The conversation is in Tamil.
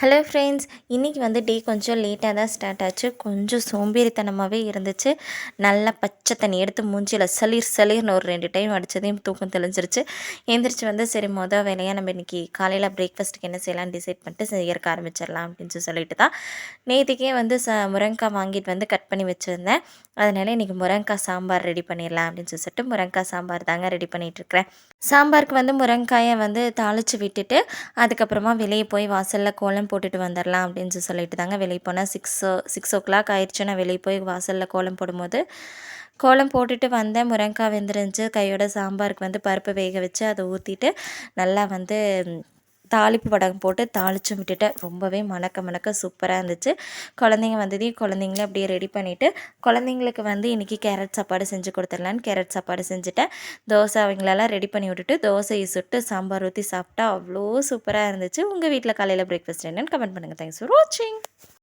ஹலோ ஃப்ரெண்ட்ஸ், இன்றைக்கி வந்து டே கொஞ்சம் லேட்டாக தான் ஸ்டார்ட் ஆச்சு. கொஞ்சம் சோம்பேறித்தனமாகவே இருந்துச்சு. நல்லா பச்சை தண்ணி எடுத்து மூஞ்சியில் சளீர்னு ஒரு 2 டைம் அடித்ததையும் தூக்கம் தெளிஞ்சிருச்சு. எந்திரிச்சு வந்து சரி வேலையாக நம்ம இன்றைக்கி காலையில் பிரேக்ஃபாஸ்ட்டுக்கு என்ன செய்யலாம்னு டிசைட் பண்ணிட்டு செய்யறக்க ஆரம்பிச்சிடலாம் அப்படின்னு சொல்லிட்டு தான் நேற்றுக்கே வந்து முருங்கைக்காய் வாங்கிட்டு வந்து கட் பண்ணி வச்சுருந்தேன். அதனால் இன்றைக்கி முருங்கைக்காய் சாம்பார் ரெடி பண்ணிடலாம் அப்படின்னு சொல்லிட்டு முருங்கைக்காய் சாம்பார் தாங்க ரெடி பண்ணிகிட்ருக்கிறேன். சாம்பாருக்கு வந்து முருங்கைக்காயை வந்து தாளித்து விட்டுட்டு அதுக்கப்புறமா வெளியே போய் வாசலில் கோலம் போட்டுட்டு வந்துடலாம் அப்படின்னு சொல்லிட்டு தாங்க வெளியே போனால் 6 ஆயிடுச்சு. நான் வெளியே போய் வாசலில் கோலம் போடும்போது கோலம் போட்டுட்டு வந்தேன். முருங்கைக்காய் வெந்துருந்துச்சு. கையோட சாம்பாருக்கு வந்து பருப்பு வேக வச்சு அதை ஊற்றிட்டு நல்லா வந்து தாளிப்பு வடகம் போட்டு தாளிச்சும் விட்டுட்டேன். ரொம்பவே மணக்க சூப்பராக இருந்துச்சு. குழந்தைங்க வந்ததையும் குழந்தைங்களே அப்படியே ரெடி பண்ணிவிட்டு குழந்தைங்களுக்கு வந்து இன்றைக்கி கேரட் சாப்பாடு செஞ்சு கொடுத்துடலான்னு கேரட் சாப்பாடு செஞ்சுட்டேன். தோசை அவங்களெல்லாம் ரெடி பண்ணி விட்டுட்டு தோசையை சுட்டு சாம்பார் ஊற்றி சாப்பிட்டா அவ்வளோ சூப்பராக இருந்துச்சு. உங்கள் வீட்டில் காலையில் பிரேக்ஃபாஸ்ட் என்னென்னு கமெண்ட் பண்ணுங்கள். தேங்க்ஸ் ஃபார் வாட்சிங்.